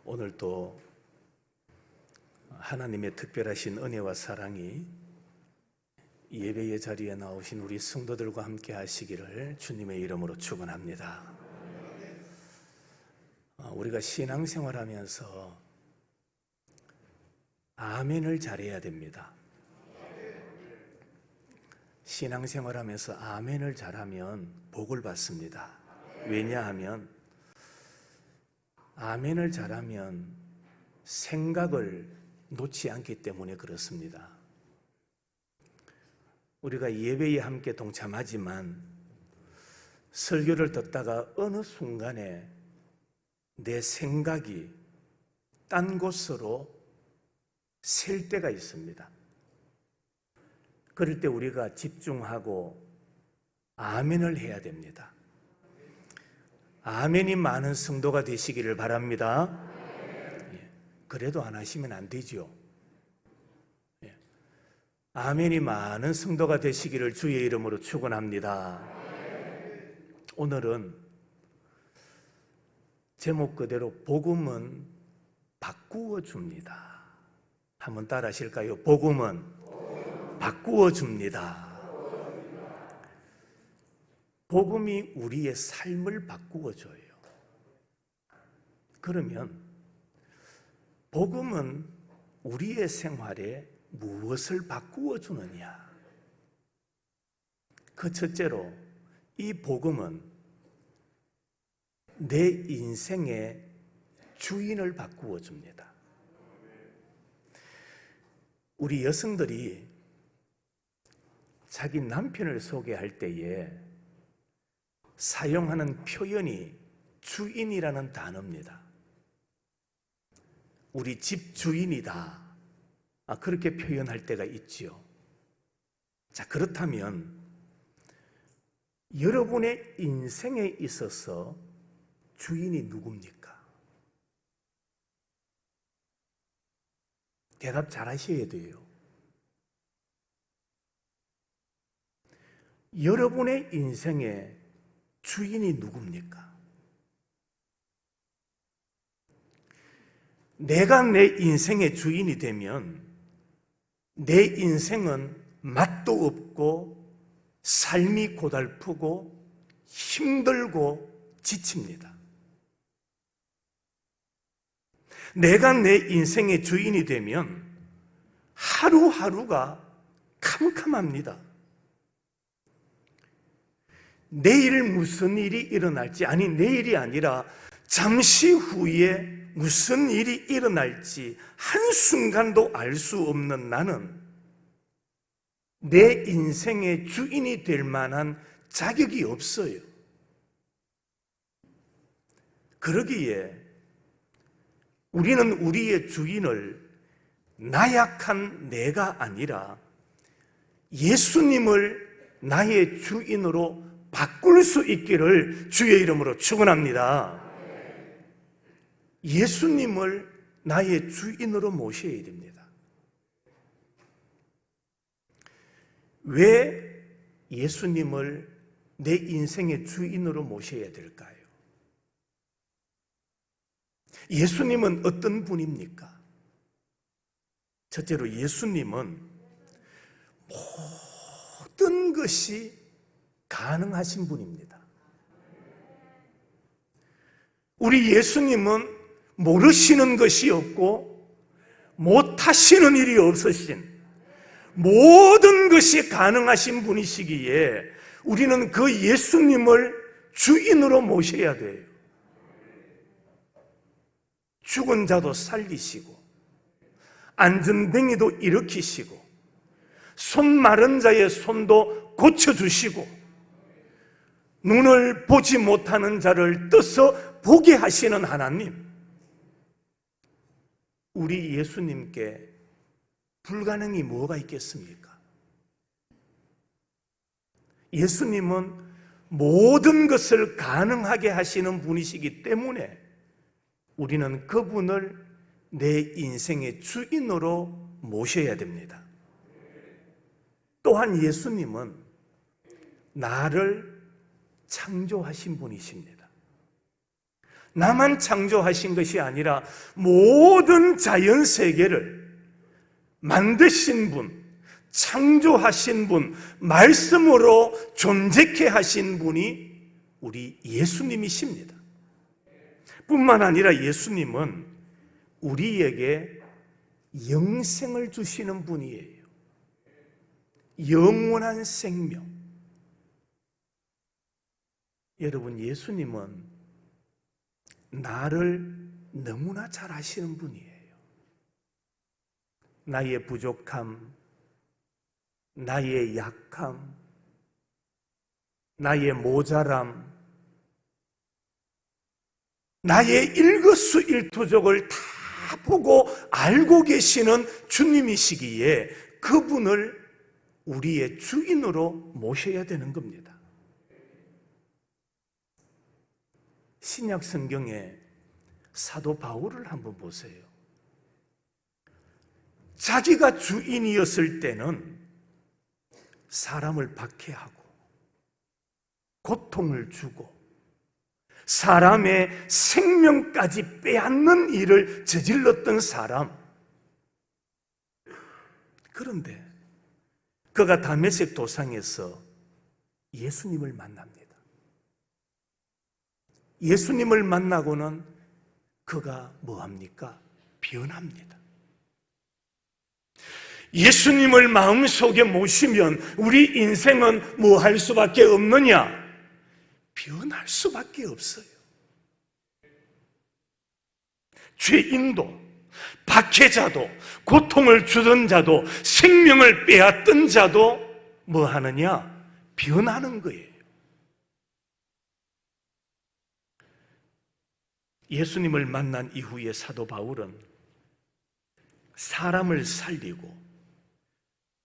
오늘도 하나님의 특별하신 은혜와 사랑이 예배의 자리에 나오신 우리 성도들과 함께 하시기를 주님의 이름으로 축원합니다. 우리가 신앙생활하면서 아멘을 잘해야 됩니다. 신앙생활하면서 아멘을 잘하면 복을 받습니다. 왜냐하면 아멘을 잘하면 생각을 놓지 않기 때문에 그렇습니다. 우리가 예배에 함께 동참하지만 설교를 듣다가 어느 순간에 내 생각이 딴 곳으로 셀 때가 있습니다. 그럴 때 우리가 집중하고 아멘을 해야 됩니다. 아멘이 많은 성도가 되시기를 바랍니다. 그래도 안 하시면 안 되죠. 아멘이 많은 성도가 되시기를 주의 이름으로 축원합니다. 오늘은 제목 그대로 복음은 바꾸어 줍니다. 한번 따라 하실까요? 복음은 바꾸어 줍니다. 복음이 우리의 삶을 바꾸어 줘요. 그러면 복음은 우리의 생활에 무엇을 바꾸어 주느냐? 그 첫째로 이 복음은 내 인생의 주인을 바꾸어 줍니다. 우리 여성들이 자기 남편을 소개할 때에 사용하는 표현이 주인이라는 단어입니다. 우리 집 주인이다. 그렇게 표현할 때가 있지요. 자, 그렇다면 여러분의 인생에 있어서 주인이 누굽니까? 대답 잘 하셔야 돼요. 여러분의 인생에 주인이 누굽니까? 내가 내 인생의 주인이 되면 내 인생은 맛도 없고 삶이 고달프고 힘들고 지칩니다. 내가 내 인생의 주인이 되면 하루하루가 캄캄합니다. 내일 무슨 일이 일어날지, 아니 내일이 아니라 잠시 후에 무슨 일이 일어날지 한순간도 알 수 없는 나는 내 인생의 주인이 될 만한 자격이 없어요. 그러기에 우리는 우리의 주인을 나약한 내가 아니라 예수님을 나의 주인으로 바꿀 수 있기를 주의 이름으로 축원합니다. 예수님을 나의 주인으로 모셔야 됩니다. 왜 예수님을 내 인생의 주인으로 모셔야 될까요? 예수님은 어떤 분입니까? 첫째로 예수님은 모든 것이 가능하신 분입니다. 우리 예수님은 모르시는 것이 없고 못하시는 일이 없으신 모든 것이 가능하신 분이시기에 우리는 그 예수님을 주인으로 모셔야 돼요. 죽은 자도 살리시고 앉은 뱅이도 일으키시고 손 마른 자의 손도 고쳐주시고 눈을 보지 못하는 자를 떠서 보게 하시는 하나님, 우리 예수님께 불가능이 뭐가 있겠습니까? 예수님은 모든 것을 가능하게 하시는 분이시기 때문에 우리는 그분을 내 인생의 주인으로 모셔야 됩니다. 또한 예수님은 나를 창조하신 분이십니다. 나만 창조하신 것이 아니라 모든 자연 세계를 만드신 분, 창조하신 분, 말씀으로 존재케 하신 분이 우리 예수님이십니다. 뿐만 아니라 예수님은 우리에게 영생을 주시는 분이에요. 영원한 생명. 여러분, 예수님은 나를 너무나 잘 아시는 분이에요. 나의 부족함, 나의 약함, 나의 모자람, 나의 일거수일투족을 다 보고 알고 계시는 주님이시기에 그분을 우리의 주인으로 모셔야 되는 겁니다. 신약 성경에 사도 바울을 한번 보세요. 자기가 주인이었을 때는 사람을 박해하고 고통을 주고 사람의 생명까지 빼앗는 일을 저질렀던 사람. 그런데 그가 다메섹 도상에서 예수님을 만납니다. 예수님을 만나고는 그가 뭐합니까? 변합니다. 예수님을 마음속에 모시면 우리 인생은 뭐 할 수밖에 없느냐? 변할 수밖에 없어요. 죄인도, 박해자도, 고통을 주던 자도, 생명을 빼앗던 자도 뭐 하느냐? 변하는 거예요. 예수님을 만난 이후에 사도 바울은 사람을 살리고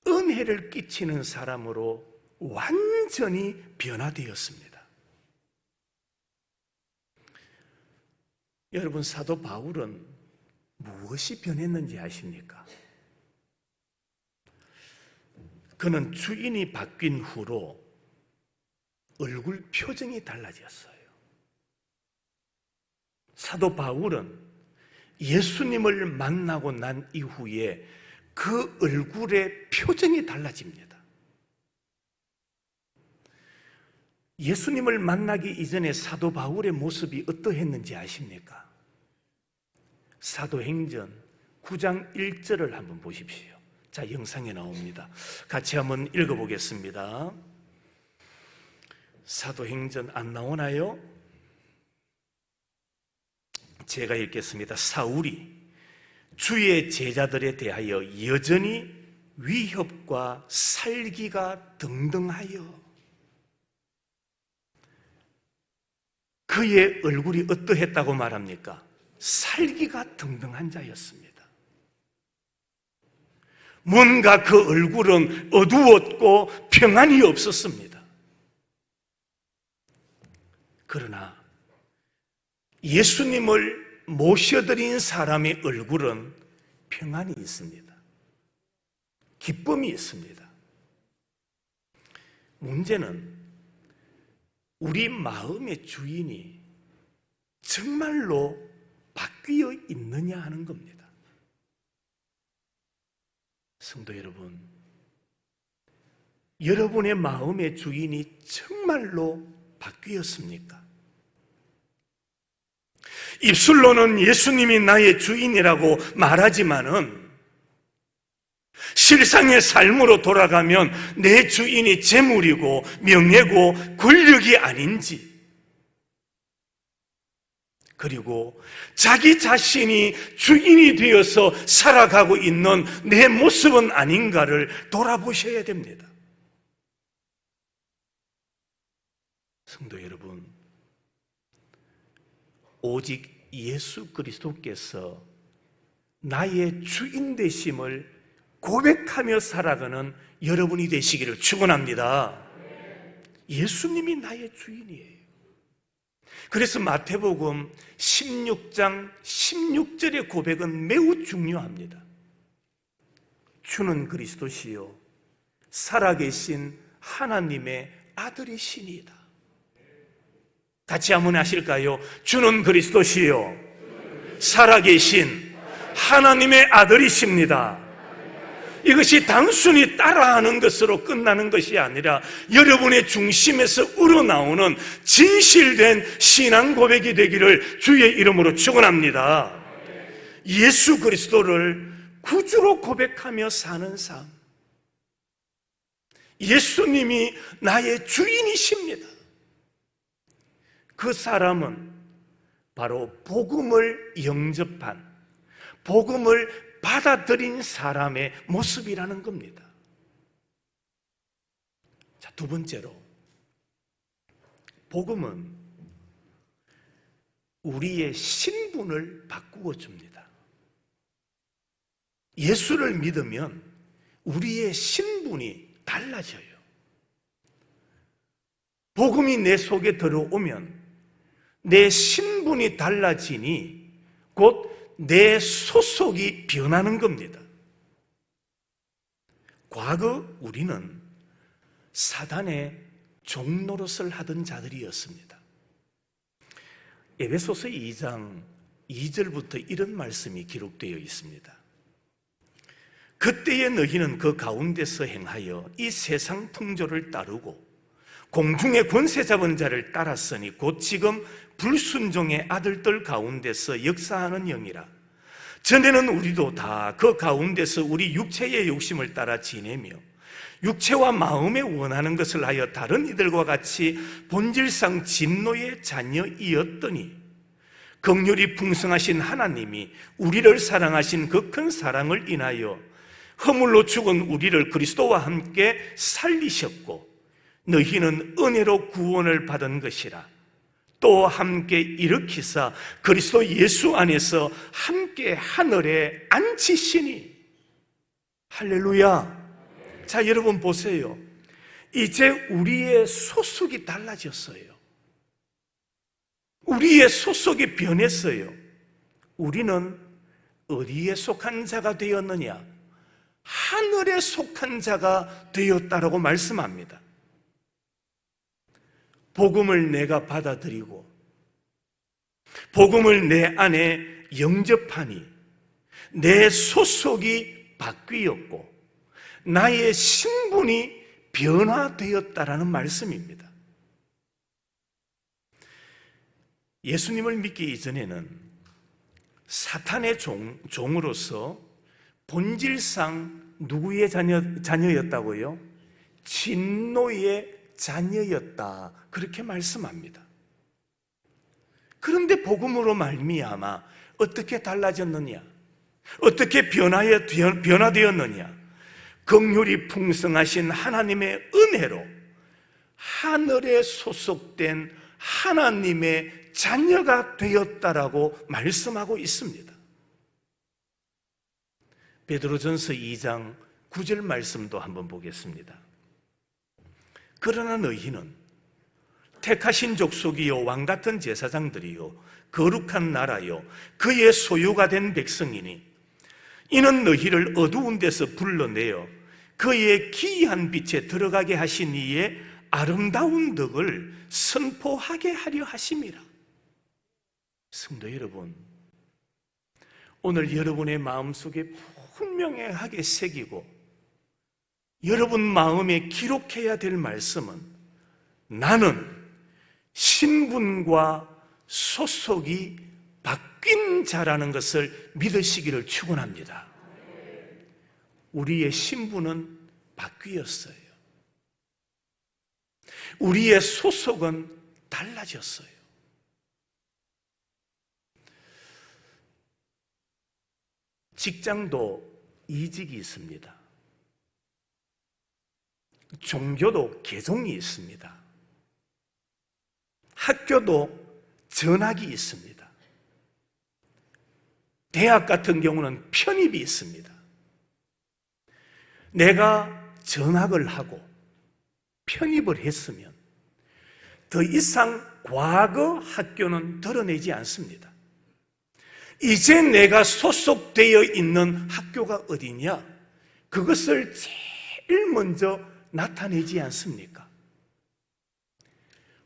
은혜를 끼치는 사람으로 완전히 변화되었습니다. 여러분, 사도 바울은 무엇이 변했는지 아십니까? 그는 주인이 바뀐 후로 얼굴 표정이 달라졌어요. 사도 바울은 예수님을 만나고 난 이후에 그 얼굴의 표정이 달라집니다. 예수님을 만나기 이전에 사도 바울의 모습이 어떠했는지 아십니까? 사도행전 9장 1절을 한번 보십시오. 자, 영상에 나옵니다. 같이 한번 읽어보겠습니다. 사도행전 안 나오나요? 제가 읽겠습니다. 사울이 주의 제자들에 대하여 여전히 위협과 살기가 등등하여 그의 얼굴이 어떠했다고 말합니까? 살기가 등등한 자였습니다. 뭔가 그 얼굴은 어두웠고 평안이 없었습니다. 그러나 예수님을 모셔드린 사람의 얼굴은 평안이 있습니다. 기쁨이 있습니다. 문제는 우리 마음의 주인이 정말로 바뀌어 있느냐 하는 겁니다. 성도 여러분, 여러분의 마음의 주인이 정말로 바뀌었습니까? 입술로는 예수님이 나의 주인이라고 말하지만은 실상의 삶으로 돌아가면 내 주인이 재물이고 명예고 권력이 아닌지, 그리고 자기 자신이 주인이 되어서 살아가고 있는 내 모습은 아닌가를 돌아보셔야 됩니다. 성도 여러분, 오직 예수 그리스도께서 나의 주인 되심을 고백하며 살아가는 여러분이 되시기를 축원합니다. 예수님이 나의 주인이에요. 그래서 마태복음 16장 16절의 고백은 매우 중요합니다. 주는 그리스도시요 살아계신 하나님의 아들이시니이다. 같이 한번 하실까요? 주는 그리스도시요 살아계신 하나님의 아들이십니다. 이것이 단순히 따라하는 것으로 끝나는 것이 아니라 여러분의 중심에서 우러나오는 진실된 신앙 고백이 되기를 주의 이름으로 축원합니다. 예수 그리스도를 구주로 고백하며 사는 삶, 예수님이 나의 주인이십니다. 그 사람은 바로 복음을 영접한, 복음을 받아들인 사람의 모습이라는 겁니다. 자, 두 번째로, 복음은 우리의 신분을 바꾸어 줍니다. 예수를 믿으면 우리의 신분이 달라져요. 복음이 내 속에 들어오면 내 신분이 달라지니 곧 내 소속이 변하는 겁니다. 과거 우리는 사단의 종노릇을 하던 자들이었습니다. 에베소서 2장 2절부터 이런 말씀이 기록되어 있습니다. 그때의 너희는 그 가운데서 행하여 이 세상 풍조를 따르고 공중의 권세 잡은 자를 따랐으니 곧 지금 불순종의 아들들 가운데서 역사하는 영이라. 전에는 우리도 다 그 가운데서 우리 육체의 욕심을 따라 지내며 육체와 마음에 원하는 것을 하여 다른 이들과 같이 본질상 진노의 자녀이었더니 긍휼이 풍성하신 하나님이 우리를 사랑하신 그 큰 사랑을 인하여 허물로 죽은 우리를 그리스도와 함께 살리셨고 너희는 은혜로 구원을 받은 것이라. 또 함께 일으키사 그리스도 예수 안에서 함께 하늘에 앉히시니. 할렐루야. 자, 여러분 보세요. 이제 우리의 소속이 달라졌어요. 우리의 소속이 변했어요. 우리는 어디에 속한 자가 되었느냐? 하늘에 속한 자가 되었다라고 말씀합니다. 복음을 내가 받아들이고 복음을 내 안에 영접하니 내 소속이 바뀌었고 나의 신분이 변화되었다라는 말씀입니다. 예수님을 믿기 이전에는 사탄의 종으로서 본질상 누구의 자녀였다고요? 진노의 자녀였다, 그렇게 말씀합니다. 그런데 복음으로 말미암아 어떻게 달라졌느냐? 어떻게 변화되었느냐? 긍휼이 풍성하신 하나님의 은혜로 하늘에 소속된 하나님의 자녀가 되었다라고 말씀하고 있습니다. 베드로전서 2장 9절 말씀도 한번 보겠습니다. 그러나 너희는 택하신 족속이요 왕같은 제사장들이요 거룩한 나라요 그의 소유가 된 백성이니 이는 너희를 어두운 데서 불러내어 그의 기이한 빛에 들어가게 하신 이의 아름다운 덕을 선포하게 하려 하심이라. 성도 여러분, 오늘 여러분의 마음속에 분명하게 새기고 여러분 마음에 기록해야 될 말씀은 나는 신분과 소속이 바뀐 자라는 것을 믿으시기를 축원합니다. 우리의 신분은 바뀌었어요. 우리의 소속은 달라졌어요. 직장도 이직이 있습니다. 종교도 개종이 있습니다. 학교도 전학이 있습니다. 대학 같은 경우는 편입이 있습니다. 내가 전학을 하고 편입을 했으면 더 이상 과거 학교는 드러내지 않습니다. 이제 내가 소속되어 있는 학교가 어디냐? 그것을 제일 먼저 나타내지 않습니까?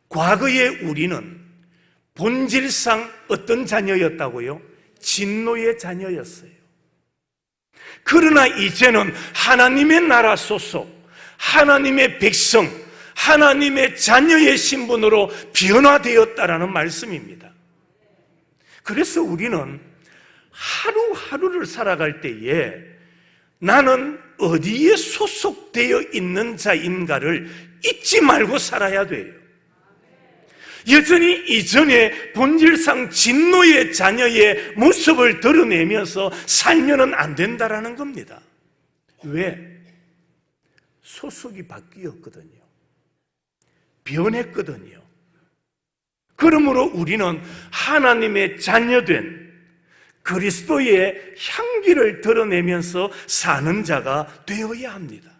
과거에 우리는 본질상 어떤 자녀였다고요? 진노의 자녀였어요. 그러나 이제는 하나님의 나라 소속, 하나님의 백성, 하나님의 자녀의 신분으로 변화되었다라는 말씀입니다. 그래서 우리는 하루하루를 살아갈 때에 나는 어디에 소속되어 있는 자인가를 잊지 말고 살아야 돼요. 여전히 이전에 본질상 진노의 자녀의 모습을 드러내면서 살면은 안 된다라는 겁니다. 왜? 소속이 바뀌었거든요. 변했거든요. 그러므로 우리는 하나님의 자녀된 그리스도의 향기를 드러내면서 사는 자가 되어야 합니다.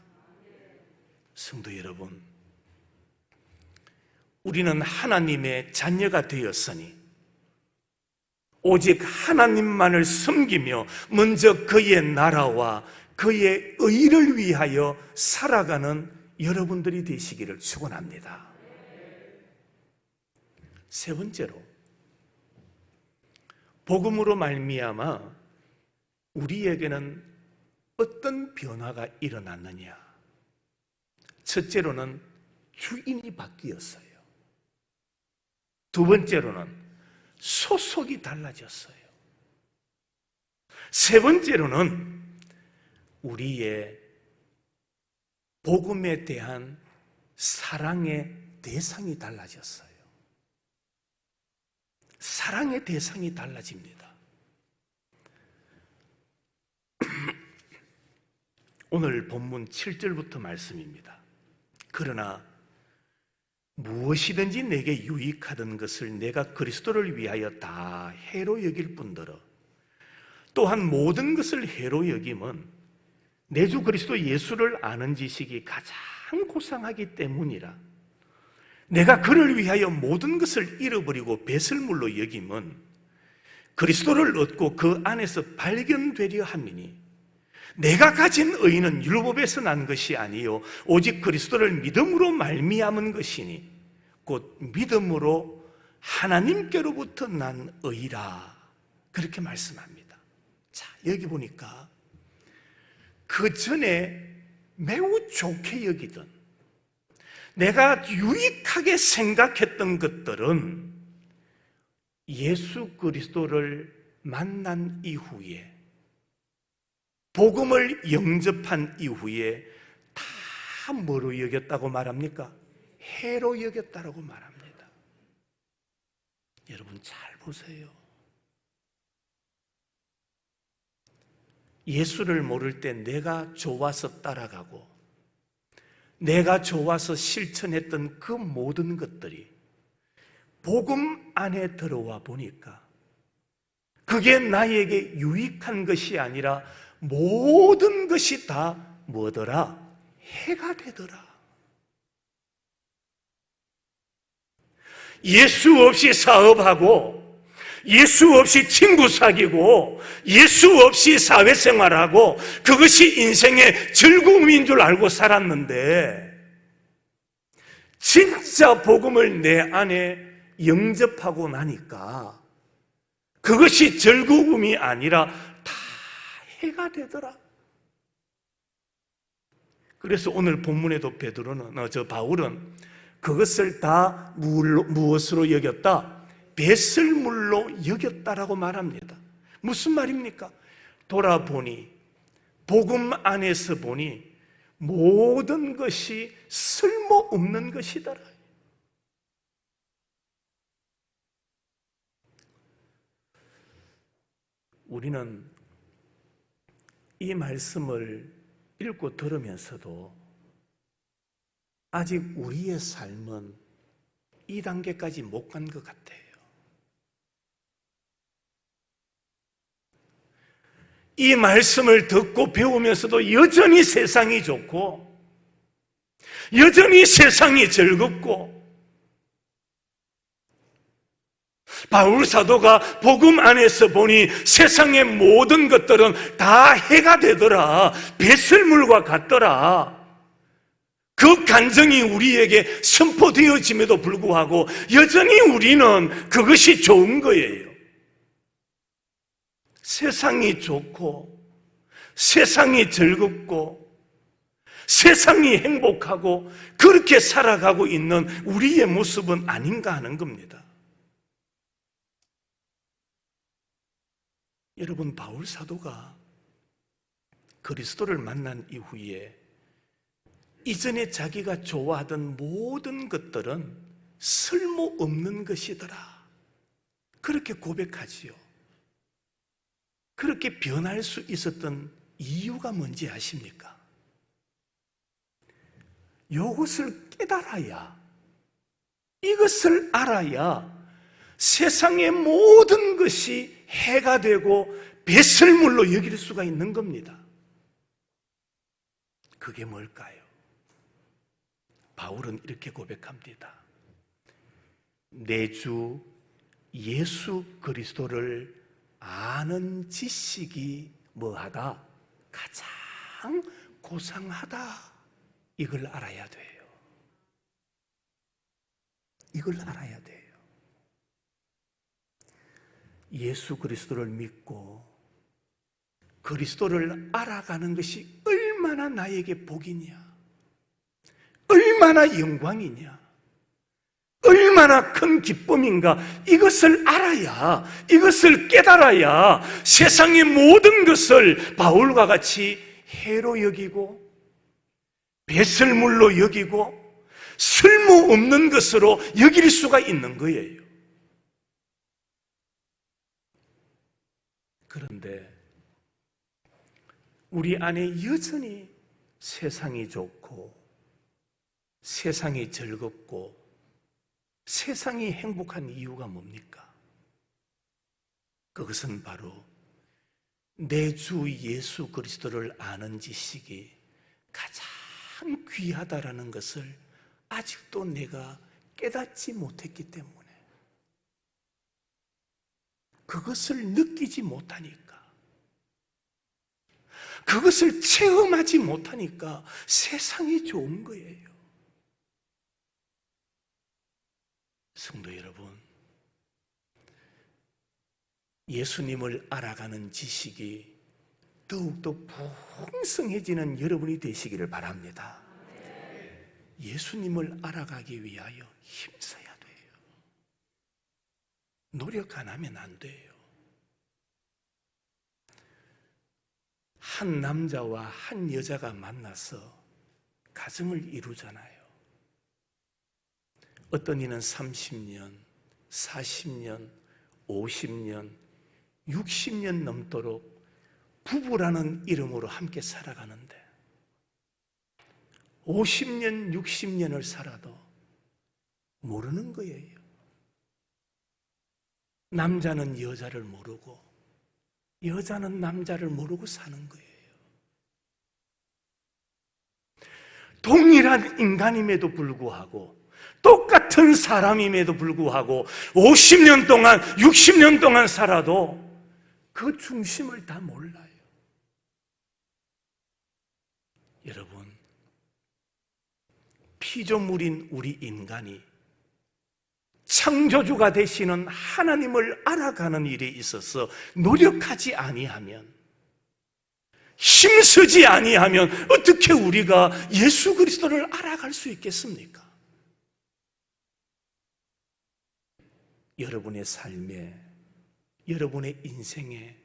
성도 여러분, 우리는 하나님의 자녀가 되었으니 오직 하나님만을 섬기며 먼저 그의 나라와 그의 의를 위하여 살아가는 여러분들이 되시기를 축원합니다. 세 번째로, 복음으로 말미암아 우리에게는 어떤 변화가 일어났느냐? 첫째로는 주인이 바뀌었어요. 두 번째로는 소속이 달라졌어요. 세 번째로는 우리의 복음에 대한 사랑의 대상이 달라졌어요. 사랑의 대상이 달라집니다. 오늘 본문 7절부터 말씀입니다. 그러나 무엇이든지 내게 유익하던 것을 내가 그리스도를 위하여 다 해로 여길 뿐더러 또한 모든 것을 해로 여김은 내 주 그리스도 예수를 아는 지식이 가장 고상하기 때문이라. 내가 그를 위하여 모든 것을 잃어버리고 배설물로 여김은 그리스도를 얻고 그 안에서 발견되려 함이니 내가 가진 의는 율법에서 난 것이 아니요 오직 그리스도를 믿음으로 말미암은 것이니 곧 믿음으로 하나님께로부터 난 의라. 그렇게 말씀합니다. 자, 여기 보니까 그 전에 매우 좋게 여기던 내가 유익하게 생각했던 것들은 예수 그리스도를 만난 이후에 복음을 영접한 이후에 다 뭐로 여겼다고 말합니까? 해로 여겼다고 말합니다. 여러분 잘 보세요. 예수를 모를 때 내가 좋아서 따라가고 내가 좋아서 실천했던 그 모든 것들이 복음 안에 들어와 보니까 그게 나에게 유익한 것이 아니라 모든 것이 다 뭐더라? 해가 되더라. 예수 없이 사업하고 예수 없이 친구 사귀고 예수 없이 사회생활하고 그것이 인생의 즐거움인 줄 알고 살았는데 진짜 복음을 내 안에 영접하고 나니까 그것이 즐거움이 아니라 다 해가 되더라. 그래서 오늘 본문에도 바울은 그것을 다 무엇으로 여겼다? 배설물로 여겼다라고 말합니다. 무슨 말입니까? 돌아보니 복음 안에서 보니 모든 것이 쓸모없는 것이더라. 우리는 이 말씀을 읽고 들으면서도 아직 우리의 삶은 이 단계까지 못 간 것 같아요. 이 말씀을 듣고 배우면서도 여전히 세상이 좋고 여전히 세상이 즐겁고 바울 사도가 복음 안에서 보니 세상의 모든 것들은 다 해가 되더라. 배설물과 같더라. 그 간증이 우리에게 선포되어짐에도 불구하고 여전히 우리는 그것이 좋은 거예요. 세상이 좋고 세상이 즐겁고 세상이 행복하고 그렇게 살아가고 있는 우리의 모습은 아닌가 하는 겁니다. 여러분, 바울 사도가 그리스도를 만난 이후에 이전에 자기가 좋아하던 모든 것들은 쓸모없는 것이더라, 그렇게 고백하지요. 그렇게 변할 수 있었던 이유가 뭔지 아십니까? 이것을 깨달아야, 이것을 알아야 세상의 모든 것이 해가 되고 배설물로 여길 수가 있는 겁니다. 그게 뭘까요? 바울은 이렇게 고백합니다. 내 주 예수 그리스도를 아는 지식이 뭐하다? 가장 고상하다. 이걸 알아야 돼요. 이걸 알아야 돼요. 예수 그리스도를 믿고 그리스도를 알아가는 것이 얼마나 나에게 복이냐, 얼마나 영광이냐, 얼마나 큰 기쁨인가, 이것을 알아야, 이것을 깨달아야 세상의 모든 것을 바울과 같이 해로 여기고 배설물로 여기고 쓸모없는 것으로 여길 수가 있는 거예요. 그런데 우리 안에 여전히 세상이 좋고 세상이 즐겁고 세상이 행복한 이유가 뭡니까? 그것은 바로 내 주 예수 그리스도를 아는 지식이 가장 귀하다라는 것을 아직도 내가 깨닫지 못했기 때문에, 그것을 느끼지 못하니까, 그것을 체험하지 못하니까 세상이 좋은 거예요. 성도 여러분, 예수님을 알아가는 지식이 더욱더 풍성해지는 여러분이 되시기를 바랍니다. 예수님을 알아가기 위하여 힘써야 돼요. 노력 안 하면 안 돼요. 한 남자와 한 여자가 만나서 가정을 이루잖아요. 어떤 이는 30년, 40년, 50년, 60년 넘도록 부부라는 이름으로 함께 살아가는데 50년, 60년을 살아도 모르는 거예요. 남자는 여자를 모르고 여자는 남자를 모르고 사는 거예요. 동일한 인간임에도 불구하고, 똑같은 사람임에도 불구하고 50년 동안, 60년 동안 살아도 그 중심을 다 몰라요. 여러분, 피조물인 우리 인간이 창조주가 되시는 하나님을 알아가는 일에 있어서 노력하지 아니하면, 힘쓰지 아니하면 어떻게 우리가 예수 그리스도를 알아갈 수 있겠습니까? 여러분의 삶에, 여러분의 인생에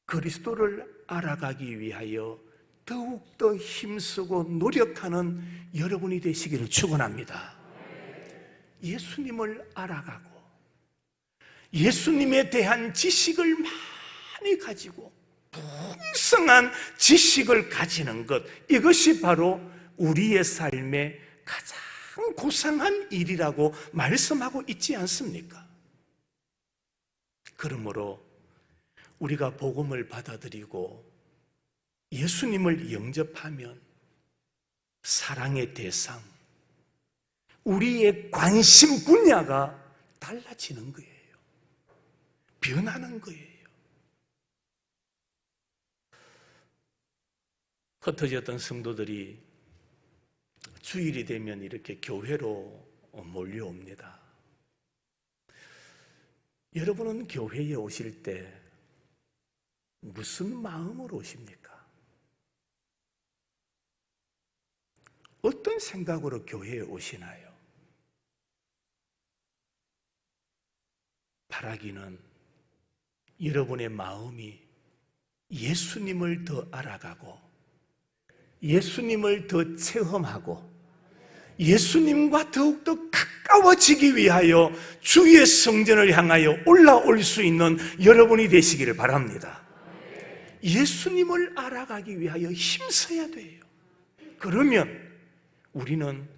그리스도를 알아가기 위하여 더욱더 힘쓰고 노력하는 여러분이 되시기를 축원합니다. 예수님을 알아가고 예수님에 대한 지식을 많이 가지고 풍성한 지식을 가지는 것, 이것이 바로 우리의 삶의 가장 고상한 일이라고 말씀하고 있지 않습니까? 그러므로 우리가 복음을 받아들이고 예수님을 영접하면 사랑의 대상, 우리의 관심 분야가 달라지는 거예요. 변하는 거예요. 흩어졌던 성도들이 주일이 되면 이렇게 교회로 몰려옵니다. 여러분은 교회에 오실 때 무슨 마음으로 오십니까? 어떤 생각으로 교회에 오시나요? 바라기는 여러분의 마음이 예수님을 더 알아가고 예수님을 더 체험하고 예수님과 더욱더 가까워지기 위하여 주의 성전을 향하여 올라올 수 있는 여러분이 되시기를 바랍니다. 예수님을 알아가기 위하여 힘써야 돼요. 그러면 우리는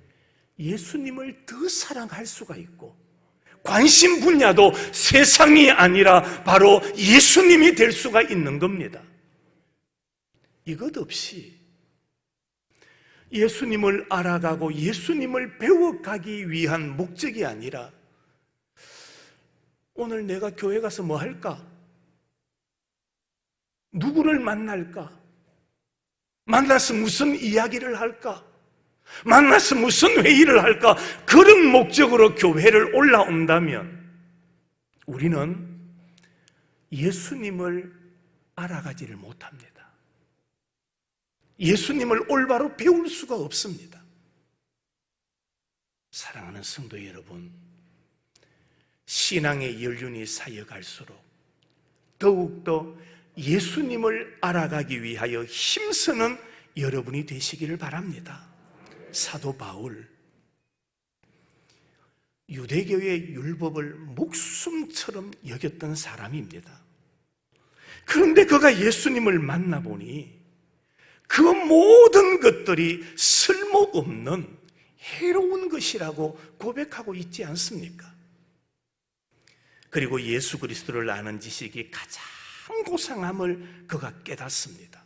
예수님을 더 사랑할 수가 있고 관심 분야도 세상이 아니라 바로 예수님이 될 수가 있는 겁니다. 이것 없이 예수님을 알아가고 예수님을 배워가기 위한 목적이 아니라 오늘 내가 교회 가서 뭐 할까? 누구를 만날까? 만나서 무슨 이야기를 할까? 만나서 무슨 회의를 할까? 그런 목적으로 교회를 올라온다면 우리는 예수님을 알아가지를 못합니다. 예수님을 올바로 배울 수가 없습니다. 사랑하는 성도 여러분, 신앙의 연륜이 쌓여갈수록 더욱더 예수님을 알아가기 위하여 힘쓰는 여러분이 되시기를 바랍니다. 사도 바울, 유대교의 율법을 목숨처럼 여겼던 사람입니다. 그런데 그가 예수님을 만나보니 그 모든 것들이 쓸모없는 해로운 것이라고 고백하고 있지 않습니까? 그리고 예수 그리스도를 아는 지식이 가장 고상함을 그가 깨닫습니다.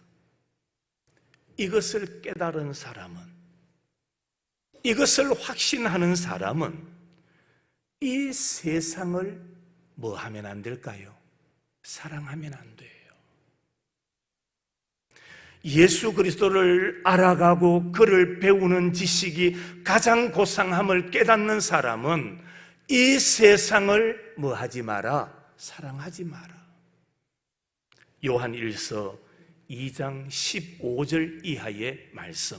이것을 깨달은 사람은, 이것을 확신하는 사람은 이 세상을 뭐 하면 안 될까요? 사랑하면 안 돼요. 예수 그리스도를 알아가고 그를 배우는 지식이 가장 고상함을 깨닫는 사람은 이 세상을 뭐 하지 마라? 사랑하지 마라. 요한 1서 2장 15절 이하의 말씀,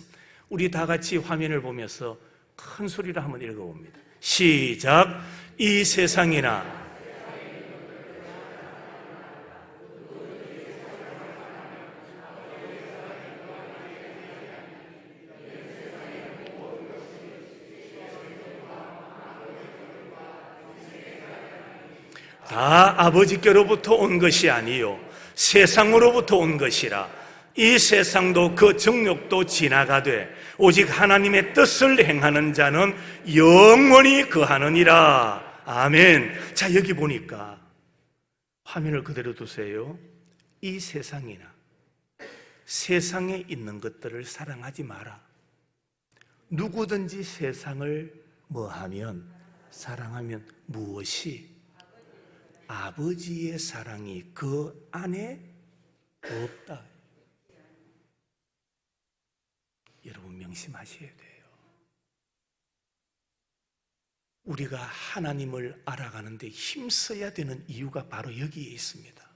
우리 다 같이 화면을 보면서 큰 소리로 한번 읽어봅니다. 시작. 이 세상이나 다 아버지께로부터 온 것이 아니요 세상으로부터 온 것이라. 이 세상도 그 정욕도 지나가되 오직 하나님의 뜻을 행하는 자는 영원히 거하느니라. 아멘. 자, 여기 보니까 화면을 그대로 두세요. 이 세상이나 세상에 있는 것들을 사랑하지 마라. 누구든지 세상을 뭐하면, 사랑하면 무엇이? 아버지의 사랑이 그 안에 없다. 여러분 명심하셔야 돼요. 우리가 하나님을 알아가는데 힘써야 되는 이유가 바로 여기에 있습니다.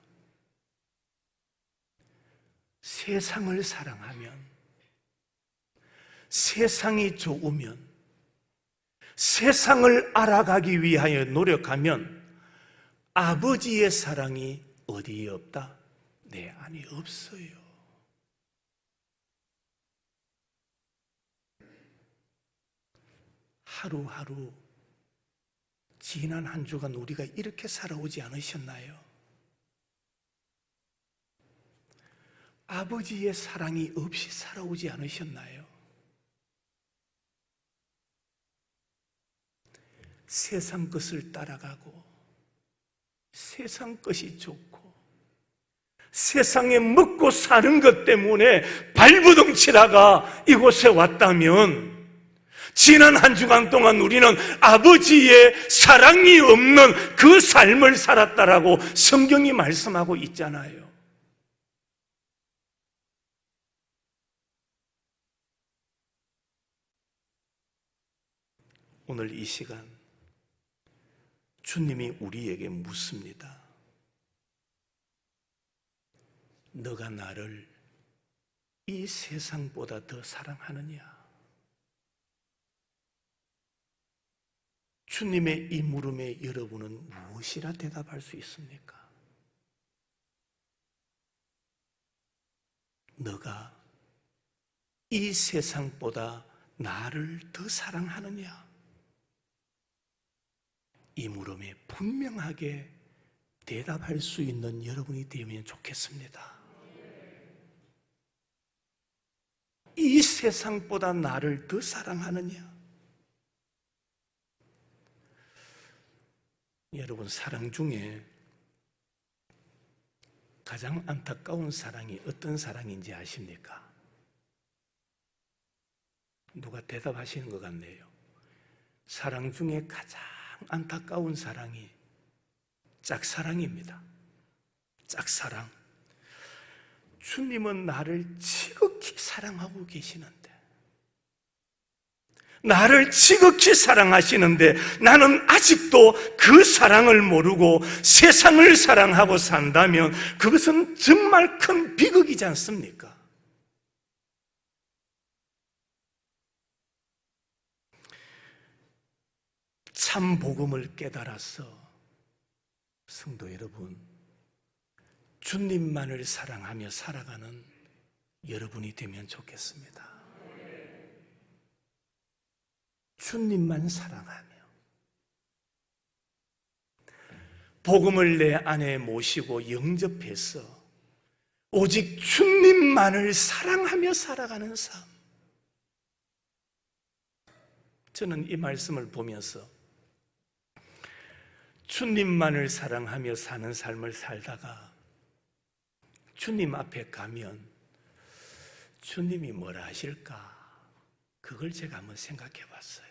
세상을 사랑하면, 세상이 좋으면, 세상을 알아가기 위하여 노력하면 아버지의 사랑이 어디에 없다? 내 안에 없어요. 하루하루 지난 한 주간 우리가 이렇게 살아오지 않으셨나요? 아버지의 사랑이 없이 살아오지 않으셨나요? 세상 것을 따라가고 세상 것이 좋고 세상에 먹고 사는 것 때문에 발부둥치다가 이곳에 왔다면 지난 한 주간 동안 우리는 아버지의 사랑이 없는 그 삶을 살았다라고 성경이 말씀하고 있잖아요. 오늘 이 시간 주님이 우리에게 묻습니다. 너가 나를 이 세상보다 더 사랑하느냐? 주님의 이 물음에 여러분은 무엇이라 대답할 수 있습니까? 너가 이 세상보다 나를 더 사랑하느냐? 이 물음에 분명하게 대답할 수 있는 여러분이 되면 좋겠습니다. 이 세상보다 나를 더 사랑하느냐? 여러분, 사랑 중에 가장 안타까운 사랑이 어떤 사랑인지 아십니까? 누가 대답하시는 것 같네요. 사랑 중에 가장 안타까운 사랑이 짝사랑입니다. 짝사랑. 주님은 나를 지극히 사랑하고 계시는데, 나를 지극히 사랑하시는데 나는 아직도 그 사랑을 모르고 세상을 사랑하고 산다면 그것은 정말 큰 비극이지 않습니까? 참 복음을 깨달아서 성도 여러분, 주님만을 사랑하며 살아가는 여러분이 되면 좋겠습니다. 주님만 사랑하며 복음을 내 안에 모시고 영접해서 오직 주님만을 사랑하며 살아가는 삶. 저는 이 말씀을 보면서 주님만을 사랑하며 사는 삶을 살다가 주님 앞에 가면 주님이 뭐라 하실까? 그걸 제가 한번 생각해 봤어요.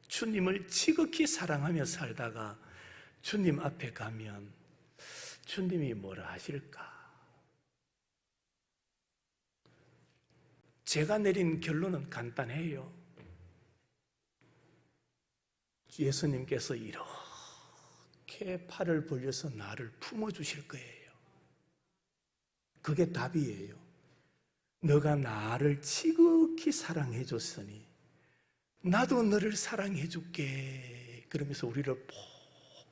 주님을 지극히 사랑하며 살다가 주님 앞에 가면 주님이 뭐라 하실까? 제가 내린 결론은 간단해요. 예수님께서 이렇게 팔을 벌려서 나를 품어주실 거예요. 그게 답이에요. 너가 나를 지극히 사랑해 줬으니 나도 너를 사랑해 줄게. 그러면서 우리를 푹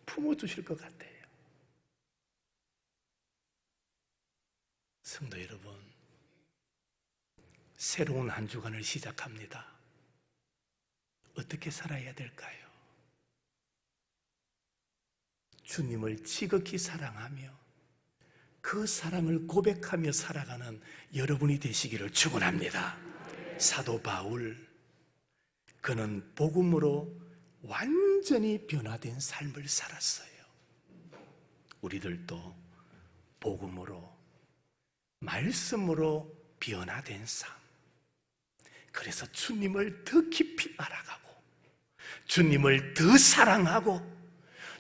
품어주실 것 같아요. 성도 여러분, 새로운 한 주간을 시작합니다. 어떻게 살아야 될까요? 주님을 지극히 사랑하며 그 사랑을 고백하며 살아가는 여러분이 되시기를 축원합니다. 사도 바울, 그는 복음으로 완전히 변화된 삶을 살았어요. 우리들도 복음으로, 말씀으로 변화된 삶. 그래서 주님을 더 깊이 알아가고 주님을 더 사랑하고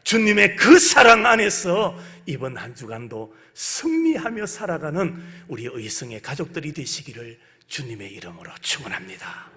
주님의 그 사랑 안에서 이번 한 주간도 승리하며 살아가는 우리 의성의 가족들이 되시기를 주님의 이름으로 축원합니다.